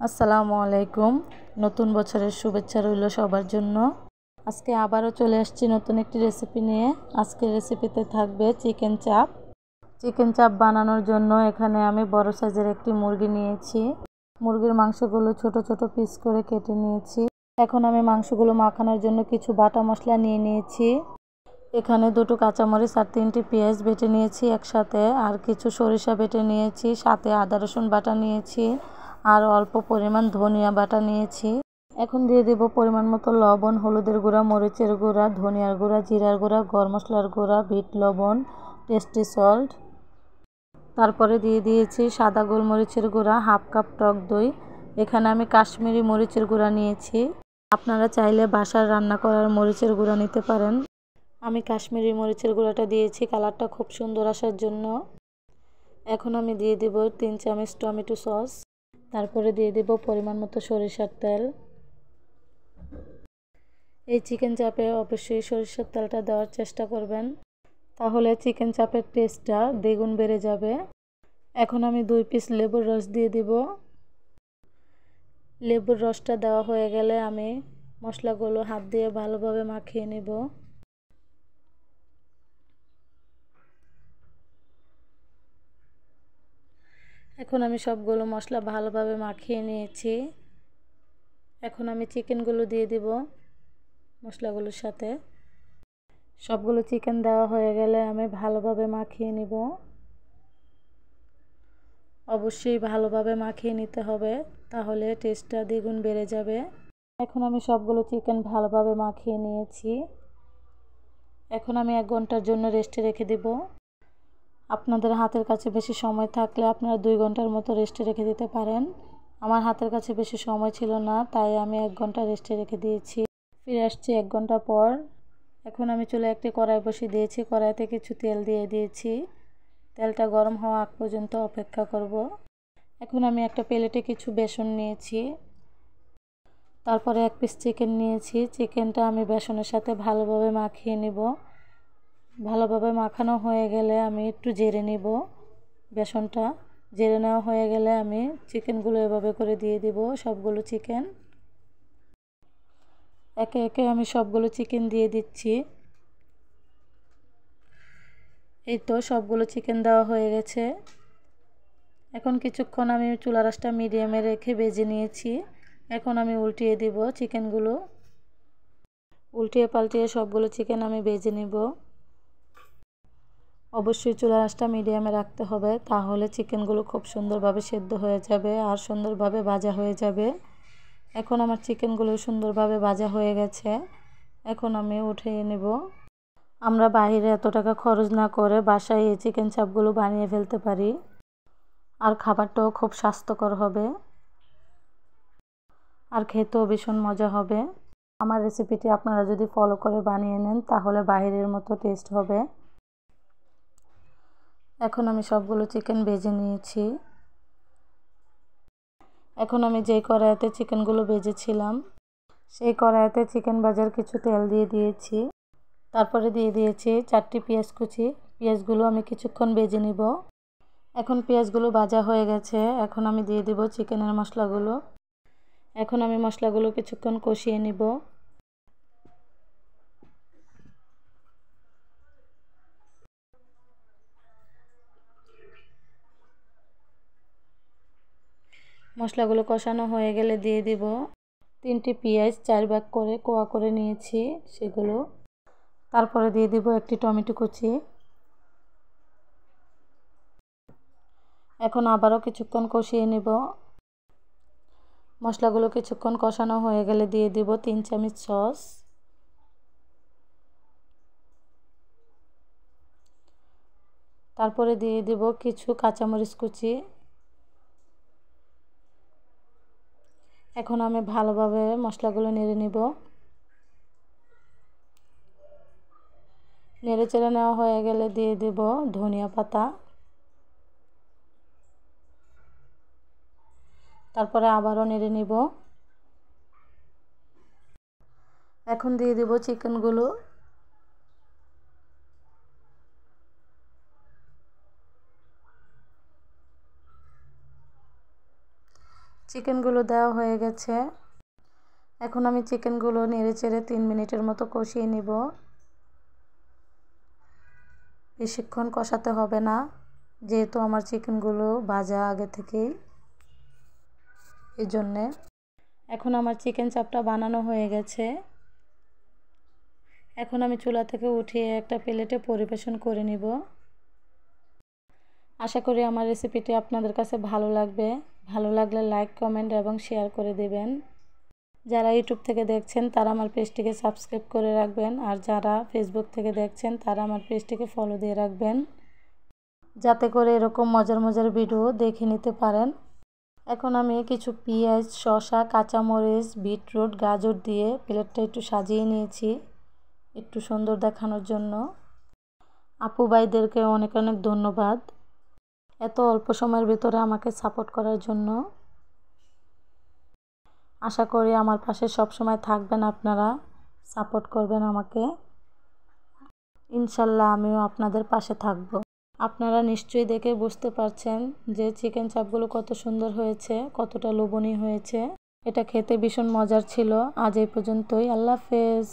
আসসালামু আলাইকুম। নতুন বছরের শুভেচ্ছা রইল সবার জন্য। আজকে আবারও চলে আসছি নতুন একটি রেসিপি নিয়ে। আজকের রেসিপিতে থাকবে চিকেন চাপ। চিকেন চাপ বানানোর জন্য এখানে আমি বড় সাইজের একটি মুরগি নিয়েছি। মুরগির মাংসগুলো ছোট ছোট পিস করে কেটে নিয়েছি। এখন আমি মাংসগুলো মাখানোর জন্য কিছু বাটা মশলা নিয়ে নিয়েছি। এখানে দুটো কাঁচামরিচ আর 3টি পেঁয়াজ বেটে নিয়েছি একসাথে, আর কিছু সরিষা বেটে নিয়েছি, সাথে আদা রসুন বাটা নিয়েছি, আর অল্প পরিমাণ ধনিয়া বাটা নিয়েছি। এখন দিয়ে দেব পরিমাণ মতো লবণ, হলুদের গুঁড়া, মরিচের গুঁড়া, ধনিয়ার গুঁড়া, জিরার গুঁড়া, গরম মশলার গুঁড়া, বিট লবণ, টেস্টি সল্ট। তারপরে দিয়ে দিয়েছি সাদা গোলমরিচের গুঁড়া, হাফ কাপ টক দই। এখানে আমি কাশ্মীরি মরিচের গুঁড়া নিয়েছি। আপনারা চাইলে বাসার রান্না করার মরিচের গুঁড়া নিতে পারেন। আমি কাশ্মীরি মরিচের গুঁড়াটা দিয়েছি কালারটা খুব সুন্দর আসার জন্য। এখন আমি দিয়ে দেব 3 চামচ টমেটো সস। তারপরে দিয়ে দেব পরিমাণ মতো সরিষার তেল। এই চিকেন চাপে অবশ্যই সরিষার তেলটা দেওয়ার চেষ্টা করবেন, তাহলে চিকেন চাপের টেস্টটা দ্বিগুণ বেড়ে যাবে। এখন আমি 2 পিস লেবুর রস দিয়ে দিব। লেবুর রসটা দেওয়া হয়ে গেলে আমি মশলাগুলো হাত দিয়ে ভালোভাবে মাখিয়ে নেব। এখন আমি সবগুলো মশলা ভালোভাবে মাখিয়ে নিয়েছি। এখন আমি চিকেনগুলো দিয়ে দিব মশলাগুলোর সাথে। সবগুলো চিকেন দেওয়া হয়ে গেলে আমি ভালোভাবে মাখিয়ে নিব। অবশ্যই ভালোভাবে মাখিয়ে নিতে হবে, তাহলে টেস্টটা দ্বিগুণ বেড়ে যাবে। এখন আমি সবগুলো চিকেন ভালোভাবে মাখিয়ে নিয়েছি। এখন আমি 1 ঘন্টার জন্য রেস্টে রেখে দেব। আপনাদের হাতের কাছে বেশি সময় থাকলে আপনারা 2 ঘন্টার মতো রেস্টে রেখে দিতে পারেন। আমার হাতের কাছে বেশি সময় ছিল না, তাই আমি 1 ঘন্টা রেস্টে রেখে দিয়েছি। ফিরে আসছি 1 ঘন্টা পর। এখন আমি চুলায় একটি কড়াই বসিয়ে দিয়েছি। কড়াইতে কিছু তেল দিয়ে দিয়েছি। তেলটা গরম হওয়া আগ পর্যন্ত অপেক্ষা করব। এখন আমি একটা প্লেটে কিছু বেসন নিয়েছি। তারপরে 1 পিস চিকেন নিয়েছি। চিকেনটা আমি বেসনের সাথে ভালোভাবে মাখিয়ে নিব। ভালোভাবে মাখানো হয়ে গেলে আমি একটু জেরে নিব বেসনটা। জেরে নেওয়া হয়ে গেলে আমি চিকেনগুলো এভাবে করে দিয়ে দিব সবগুলো চিকেন। একে একে আমি সবগুলো চিকেন দিয়ে দিচ্ছি। এই তো সবগুলো চিকেন দেওয়া হয়ে গেছে। এখন কিছুক্ষণ আমি চুলা আঁচটা মিডিয়ামে রেখে ভেজে নিয়েছি। এখন আমি উল্টিয়ে দিব চিকেনগুলো। উল্টিয়ে পাল্টিয়ে সবগুলো চিকেন আমি ভেজে নিব। অবশ্যই চুলা আঁচটা মিডিয়ামে রাখতে হবে, তাহলে চিকেনগুলো খুব সুন্দরভাবে সেদ্ধ হয়ে যাবে আর সুন্দরভাবে ভাজা হয়ে যাবে। এখন আমার চিকেনগুলো সুন্দরভাবে ভাজা হয়ে গেছে। এখন আমি উঠিয়ে নেব। আমরা বাইরে এত টাকা খরচ না করে বাসায় এই চিকেন চাপগুলো বানিয়ে ফেলতে পারি, আর খাবারটাও খুব স্বাস্থ্যকর হবে আর খেতেও ভীষণ মজা হবে। আমার রেসিপিটি আপনারা যদি ফলো করে বানিয়ে নেন তাহলে বাইরের মতো টেস্ট হবে। এখন আমি সবগুলো চিকেন ভেজে নিয়েছি। এখন আমি যেই কড়াইতে চিকেনগুলো ভেজেছিলাম সেই কড়াইতে চিকেন ভাজার কিছু তেল দিয়ে দিয়েছি। তারপরে দিয়ে দিয়েছি 4টি পেঁয়াজ কুচি। পেঁয়াজগুলো আমি কিছুক্ষণ ভেজে নিব। এখন পেঁয়াজগুলো ভাজা হয়ে গেছে। এখন আমি দিয়ে দিব চিকেনের মশলাগুলো। এখন আমি মশলাগুলো কিছুক্ষণ কষিয়ে নিব। মশলাগুলো কষানো হয়ে গেলে দিয়ে দিব 3টি পেঁয়াজ 4 ভাগ করে কোয়া করে নিয়েছি সেগুলো। তারপরে দিয়ে দিব একটি টমেটো কুচি। এখন আবারও কিছুক্ষণ কষিয়ে নিব। মশলাগুলো কিছুক্ষণ কষানো হয়ে গেলে দিয়ে দিব 3 চামচ সস। তারপরে দিয়ে দিব কিছু কাঁচামরিচ কুচি। এখন আমি ভালোভাবে মশলাগুলো নেড়ে নিব। নেড়ে চেড়ে নেওয়া হয়ে গেলে দিয়ে দিব ধনিয়া পাতা। তারপরে আবারও নেড়ে নিব। এখন দিয়ে দিব চিকেনগুলো। চিকেনগুলো দেওয়া হয়ে গেছে। এখন আমি চিকেনগুলো নেড়েচেড়ে 3 মিনিটের মতো কষিয়ে নিব। বেশিক্ষণ কষাতে হবে না, যেহেতু আমার চিকেনগুলো ভাজা আগে থেকেই, এই জন্যে। এখন আমার চিকেন চাপটা বানানো হয়ে গেছে। এখন আমি চুলা থেকে উঠিয়ে একটা প্লেটে পরিবেশন করে নিব। আশা করি আমার রেসিপিটি আপনাদের কাছে ভালো লাগবে। ভালো লাগলে লাইক, কমেন্ট এবং শেয়ার করে দেবেন। যারা ইউটিউব থেকে দেখছেন তারা আমার পেজটিকে সাবস্ক্রাইব করে রাখবেন, আর যারা ফেসবুক থেকে দেখছেন তারা আমার পেজটিকে ফলো দিয়ে রাখবেন, যাতে করে এরকম মজার মজার ভিডিও দেখে নিতে পারেন। এখন আমি কিছু পেঁয়াজ, শসা, কাঁচামরিচ, বিটরুট, গাজর দিয়ে প্লেটটা একটু সাজিয়ে নিয়েছি একটু সুন্দর দেখানোর জন্য। আপু ভাইদেরকে অনেক অনেক ধন্যবাদ এত অল্প সময়ের ভিতরে আমাকে সাপোর্ট করার জন্য। আশা করি আমার পাশে সব সময় থাকবেন, আপনারা সাপোর্ট করবেন আমাকে। ইনশাল্লাহ আমিও আপনাদের পাশে থাকব। আপনারা নিশ্চয়ই দেখে বুঝতে পারছেন যে চিকেন চাপগুলো কত সুন্দর হয়েছে, কতটা লোভনীয় হয়েছে। এটা খেতে ভীষণ মজার ছিল। আজ এই পর্যন্তই। আল্লাহ হাফেজ।